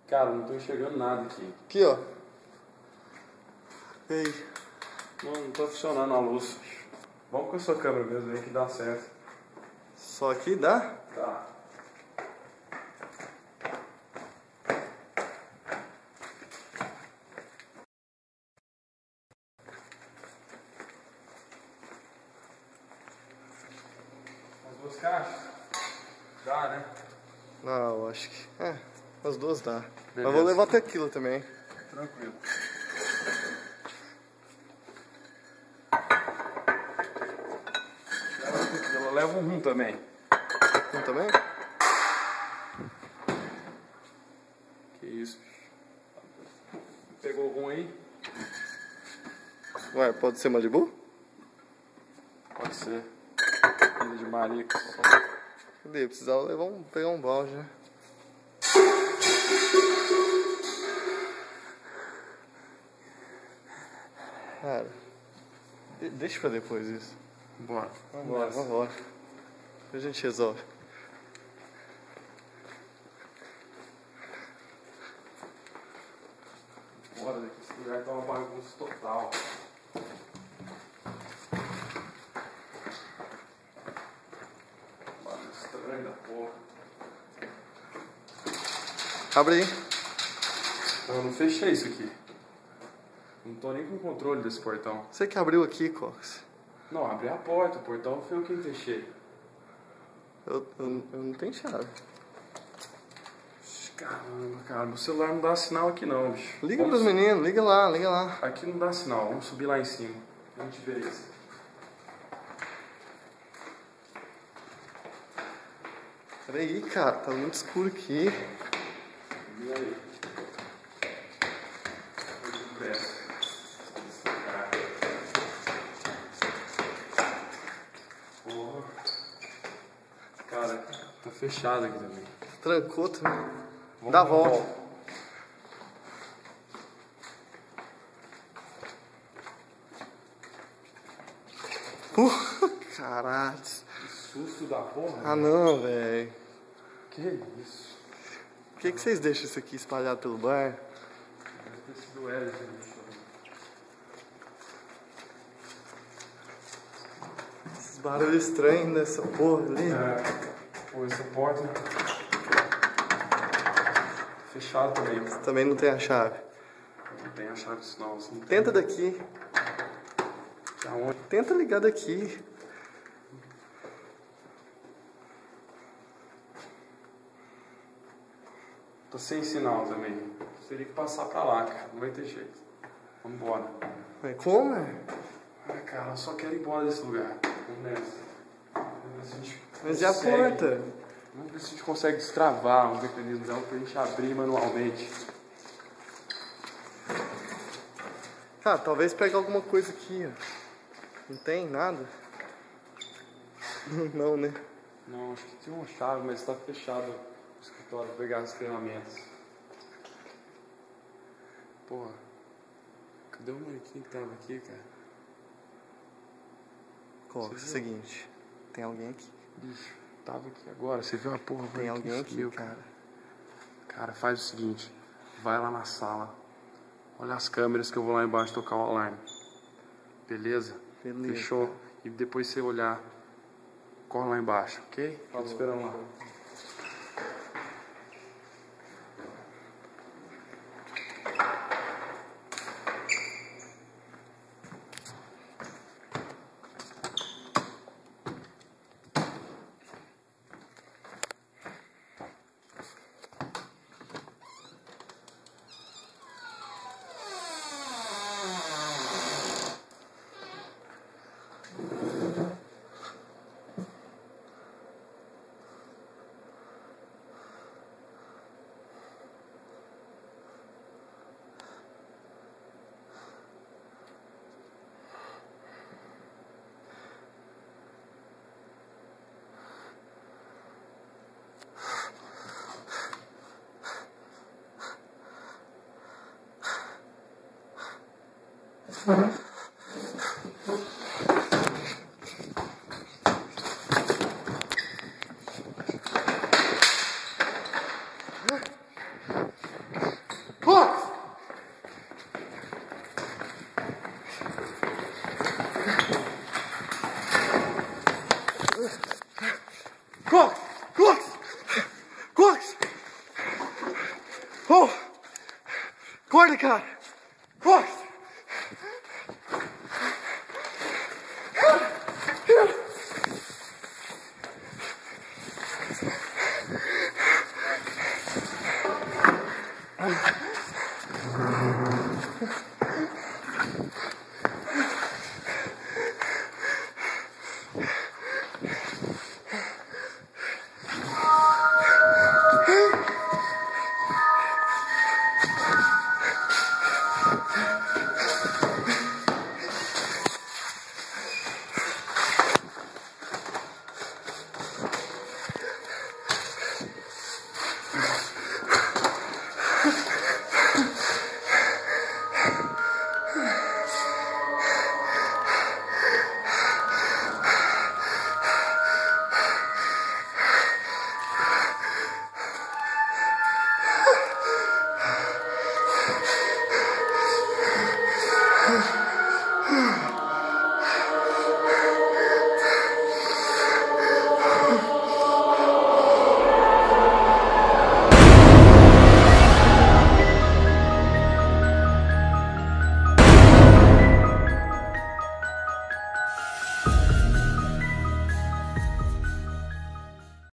Cara, não tô enxergando nada aqui. Aqui, ó. Ei. Não tá funcionando a luz. Vamos com a sua câmera mesmo aí que dá certo. Só aqui dá? Tá. As duas caixas? Dá, né? Não, eu acho que... as duas dá. Beleza. Mas vou levar até aquilo também. Tranquilo. Ela leva um rum também. Um também? Que isso? Pegou um aí? Ué, pode ser Malibu? Pode ser. Ilha de Maricas. Cadê? Precisava levar pegar um balde, né? Cara, deixa pra depois isso. Bora. Vambora. A gente resolve. Bora daqui, esse lugar tá uma bagunça total. Barulho estranho da porra. Abre aí. Eu não fechei isso aqui. Não tô nem com controle desse portão. Você que abriu aqui, Cox. Não, abri a porta, o portão foi eu quem fechei. Eu não tenho chave. Caramba, cara, meu celular não dá sinal aqui não, bicho. Liga pros meninos, liga lá. Aqui não dá sinal, vamos subir lá em cima. A gente vê isso. Peraí, cara, tá muito escuro aqui. E aí? Muito perto. Porra. Cara, tá fechado aqui também. Trancou também. Vamos Dá a dar volta. Caralho. Que susto da porra. Ah não, velho. Que isso? Por que vocês deixam isso aqui espalhado pelo bar? Deve ter sido Hélio que deixou. Esses barulhos estranhos nessa porra ali. Pô, essa porta fechada também. Também não tem a chave. Não tem a chave disso não. Não tem. Tenta daqui. Aonde? Tenta ligar daqui. Tô sem sinal também. Teria que passar pra lá, cara. Não vai ter jeito. Vambora. Mas como, é? Ah, cara, eu só quero ir embora desse lugar. Vamos nessa. Vamos ver se a gente Mas e a consegue. porta? Vamos ver se a gente consegue destravar um mecanismo dela pra gente abrir manualmente. Cara, talvez pegue alguma coisa aqui, ó. Não tem nada? Não, né? Não, acho que tinha uma chave, mas tá fechado o escritório pra pegar as ferramentas. Porra. Cadê o molequinho que tava aqui, cara? Cox, Você viu? seguinte. Tem alguém aqui. Bicho, tava aqui agora. Você viu a porra? Tem alguém aqui, frio, cara. Cara, faz o seguinte. Vai lá na sala. Olha as câmeras que eu vou lá embaixo tocar o alarme. Beleza? Beleza. Fechou? E depois você olhar, corre lá embaixo, ok? Tô te esperando lá. Cox! Oh! Acorda, cara!